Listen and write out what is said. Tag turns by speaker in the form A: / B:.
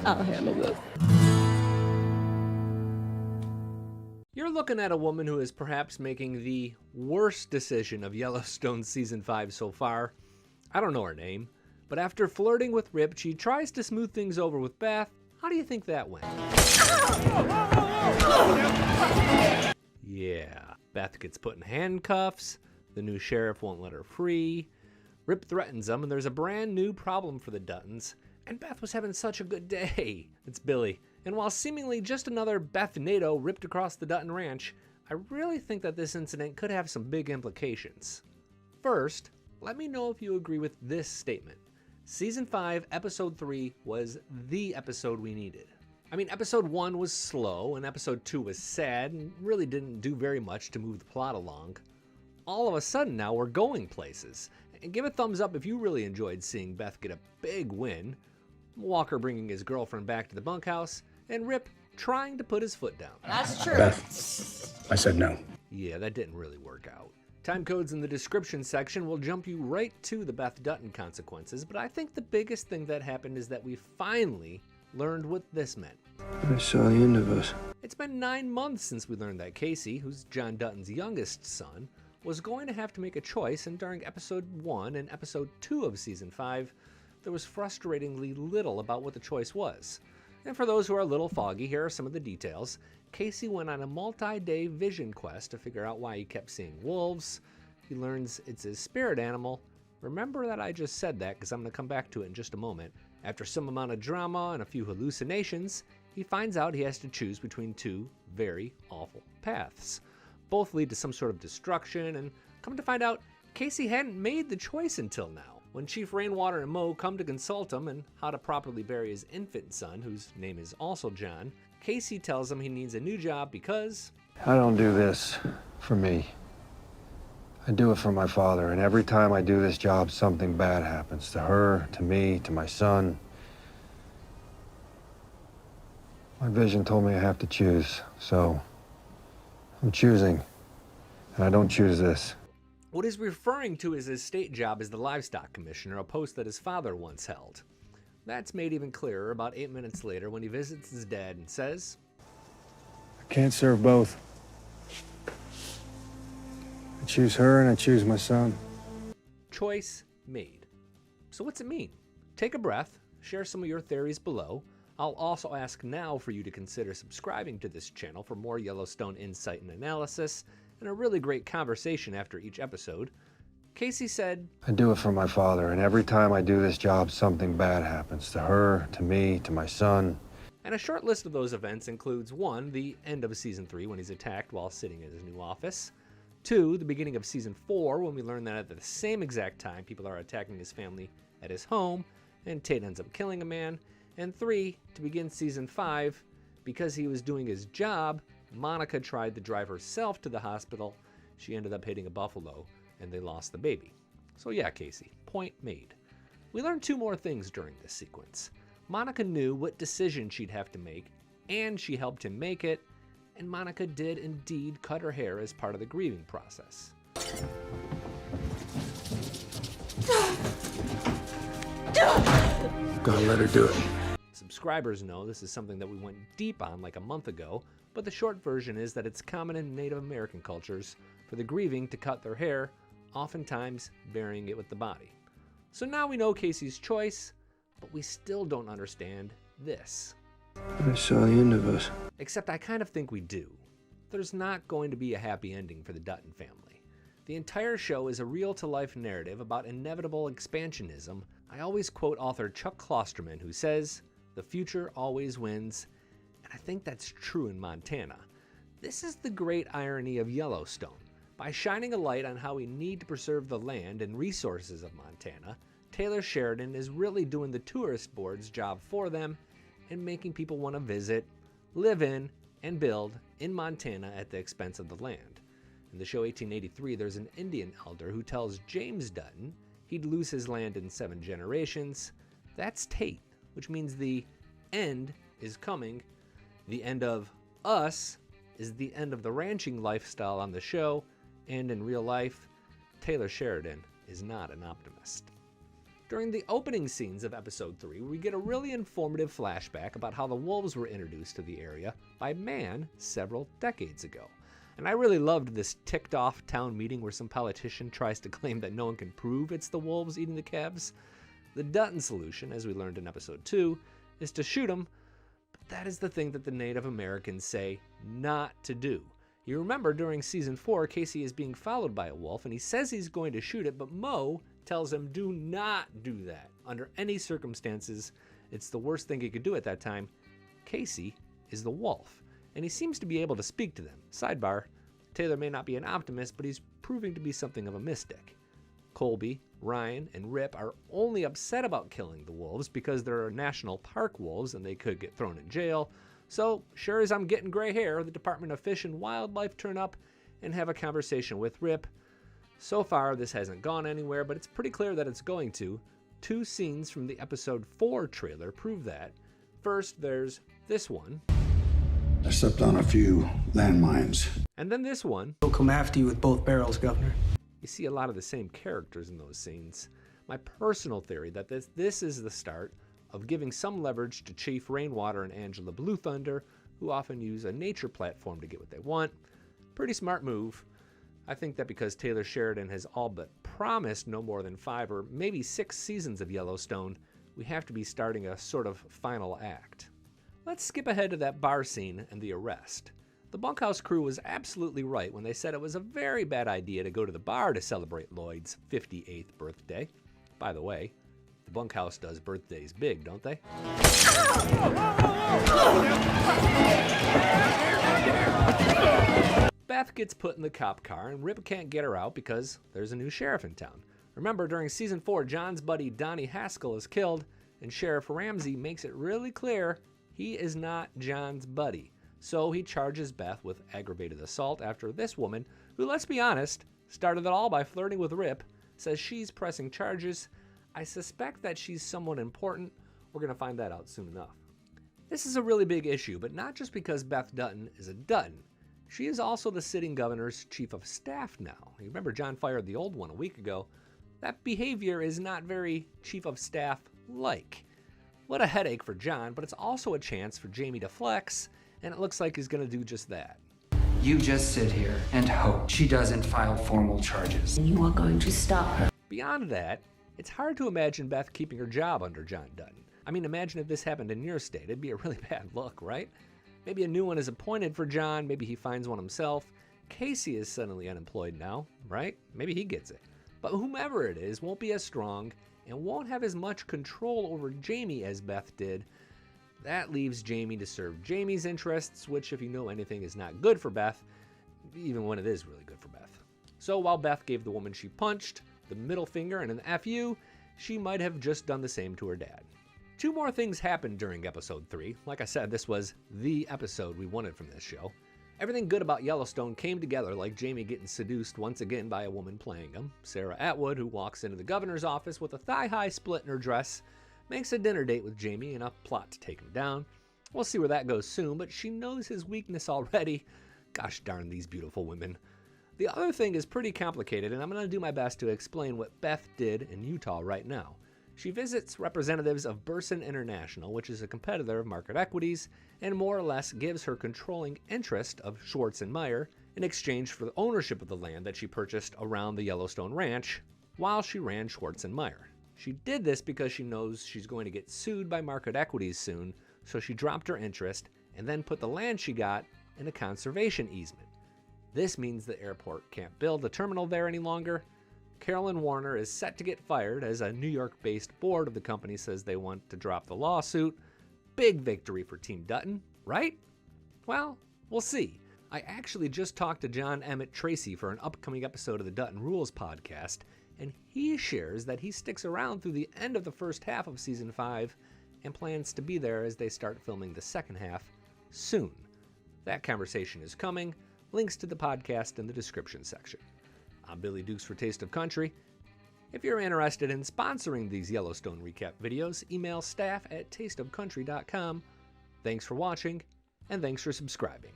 A: I'll handle this.
B: You're looking at a woman who is perhaps making the worst decision of Yellowstone Season 5 so far. I don't know her name, but after flirting with Rip, she tries to smooth things over with Beth. How do you think that went? Yeah, Beth gets put in handcuffs, the new sheriff won't let her free, Rip threatens them, and there's a brand new problem for the Duttons, and Beth was having such a good day. It's Billy. And while seemingly just another Beth NATO ripped across the Dutton Ranch, I really think that this incident could have some big implications. First, let me know if you agree with this statement. Season 5, Episode 3 was the episode we needed. I mean, Episode 1 was slow, and Episode 2 was sad, and really didn't do very much to move the plot along. All of a sudden now we're going places. And give a thumbs up if you really enjoyed seeing Beth get a big win, Walker bringing his girlfriend back to the bunkhouse, and Rip trying to put his foot down.
C: That's true.
D: Beth, I said no.
B: Yeah, that didn't really work out. Time codes in the description section will jump you right to the Beth Dutton consequences, but I think the biggest thing that happened is that we finally learned what this meant.
D: I saw the end of us.
B: It's been 9 months since we learned that Casey, who's John Dutton's youngest son, was going to have to make a choice, and during Episode 1 and Episode 2 of Season 5, there was frustratingly little about what the choice was. And for those who are a little foggy, here are some of the details. Casey went on a multi-day vision quest to figure out why he kept seeing wolves. He learns it's his spirit animal. Remember that I just said that because I'm going to come back to it in just a moment. After some amount of drama and a few hallucinations, he finds out he has to choose between two very awful paths. Both lead to some sort of destruction, and come to find out, Casey hadn't made the choice until now. When Chief Rainwater and Mo come to consult him on how to properly bury his infant son, whose name is also John, Casey tells him he needs a new job because...
E: I don't do this for me. I do it for my father, and every time I do this job, something bad happens to her, to me, to my son. My vision told me I have to choose, so I'm choosing, and I don't choose this.
B: What he's referring to as his state job as the livestock commissioner, a post that his father once held. That's made even clearer about 8 minutes later when he visits his dad and says,
E: I can't serve both. I choose her and I choose my son.
B: Choice made. So what's it mean? Take a breath, share some of your theories below. I'll also ask now for you to consider subscribing to this channel for more Yellowstone insight and analysis, and a really great conversation after each episode. Casey said,
E: I do it for my father, and every time I do this job, something bad happens to her, to me, to my son.
B: And a short list of those events includes 1, the end of Season 3 when he's attacked while sitting in his new office. 2, the beginning of Season 4 when we learn that at the same exact time people are attacking his family at his home, and Tate ends up killing a man. And 3, to begin Season 5, because he was doing his job, Monica tried to drive herself to the hospital. She ended up hitting a buffalo, and they lost the baby. So yeah, Casey, point made. We learned 2 more things during this sequence. Monica knew what decision she'd have to make, and she helped him make it, and Monica did indeed cut her hair as part of the grieving process.
D: Gotta let her do it.
B: Subscribers know this is something that we went deep on like a month ago, but the short version is that it's common in Native American cultures for the grieving to cut their hair, oftentimes burying it with the body. So now we know Casey's choice, but we still don't understand this.
D: I saw the end of us.
B: Except I kind of think we do. There's not going to be a happy ending for the Dutton family. The entire show is a real-to-life narrative about inevitable expansionism. I always quote author Chuck Klosterman, who says, "The future always wins," and I think that's true in Montana. This is the great irony of Yellowstone. By shining a light on how we need to preserve the land and resources of Montana, Taylor Sheridan is really doing the tourist board's job for them and making people want to visit, live in, and build in Montana at the expense of the land. In the show 1883, there's an Indian elder who tells James Dutton he'd lose his land in 7 generations. That's Tate, which means the end is coming. The end of us is the end of the ranching lifestyle on the show, and in real life, Taylor Sheridan is not an optimist. During the opening scenes of episode 3, we get a really informative flashback about how the wolves were introduced to the area by man several decades ago. And I really loved this ticked-off town meeting where some politician tries to claim that no one can prove it's the wolves eating the calves. The Dutton solution, as we learned in episode 2, is to shoot them, but that is the thing that the Native Americans say not to do. You remember during season 4, Casey is being followed by a wolf, and he says he's going to shoot it, but Mo tells him do not do that. Under any circumstances, it's the worst thing he could do at that time. Casey is the wolf, and he seems to be able to speak to them. Sidebar, Taylor may not be an optimist, but he's proving to be something of a mystic. Colby, Ryan, and Rip are only upset about killing the wolves because they're national park wolves and they could get thrown in jail. So, sure as I'm getting gray hair, the Department of Fish and Wildlife turn up and have a conversation with Rip. So far, this hasn't gone anywhere, but it's pretty clear that it's going to. 2 scenes from the episode 4 trailer prove that. First, there's this one.
A: I stepped on a few landmines.
B: And then this one.
C: We'll come after you with both barrels, Governor.
B: You see a lot of the same characters in those scenes. My personal theory that this is the start of giving some leverage to Chief Rainwater and Angela Blue Thunder, who often use a nature platform to get what they want. Pretty smart move. I think that because Taylor Sheridan has all but promised no more than 5 or maybe 6 seasons of Yellowstone, we have to be starting a sort of final act. Let's skip ahead to that bar scene and the arrest. The bunkhouse crew was absolutely right when they said it was a very bad idea to go to the bar to celebrate Lloyd's 58th birthday. By the way, the bunkhouse does birthdays big, don't they? Beth gets put in the cop car and Rip can't get her out because there's a new sheriff in town. Remember, during season 4, John's buddy Donnie Haskell is killed, and Sheriff Ramsey makes it really clear he is not John's buddy. So he charges Beth with aggravated assault after this woman, who, let's be honest, started it all by flirting with Rip, says she's pressing charges. I suspect that she's someone important. We're going to find that out soon enough. This is a really big issue, but not just because Beth Dutton is a Dutton. She is also the sitting governor's chief of staff now. You remember John fired the old one a week ago. That behavior is not very chief of staff-like. What a headache for John, but it's also a chance for Jamie to flex, and it looks like he's going to do just that.
F: You just sit here and hope she doesn't file formal charges.
G: You are going to stop her.
B: Beyond that, it's hard to imagine Beth keeping her job under John Dutton. I mean, imagine if this happened in your state. It'd be a really bad look, right? Maybe a new one is appointed for John. Maybe he finds one himself. Casey is suddenly unemployed now, right? Maybe he gets it. But whomever it is won't be as strong and won't have as much control over Jamie as Beth did. That leaves Jamie to serve Jamie's interests, which, if you know anything, is not good for Beth, even when it is really good for Beth. So while Beth gave the woman she punched the middle finger and an FU, she might have just done the same to her dad. 2 more things happened during episode 3. Like I said, this was the episode we wanted from this show. Everything good about Yellowstone came together, like Jamie getting seduced once again by a woman playing him. Sarah Atwood, who walks into the governor's office with a thigh-high split in her dress, makes a dinner date with Jamie in a plot to take him down. We'll see where that goes soon, but she knows his weakness already. Gosh darn these beautiful women. The other thing is pretty complicated, and I'm going to do my best to explain what Beth did in Utah right now. She visits representatives of Burson International, which is a competitor of Market Equities, and more or less gives her controlling interest of Schwartz and Meyer in exchange for the ownership of the land that she purchased around the Yellowstone Ranch while she ran Schwartz and Meyer. She did this because she knows she's going to get sued by Market Equities soon, so she dropped her interest and then put the land she got in a conservation easement. This means the airport can't build a terminal there any longer. Carolyn Warner is set to get fired as a New York-based board of the company says they want to drop the lawsuit. Big victory for Team Dutton, right? Well, we'll see. I actually just talked to John Emmett Tracy for an upcoming episode of the Dutton Rules podcast, and he shares that he sticks around through the end of the first half of Season 5 and plans to be there as they start filming the second half soon. That conversation is coming. Links to the podcast in the description section. I'm Billy Dukes for Taste of Country. If you're interested in sponsoring these Yellowstone recap videos, email staff@tasteofcountry.com. Thanks for watching, and thanks for subscribing.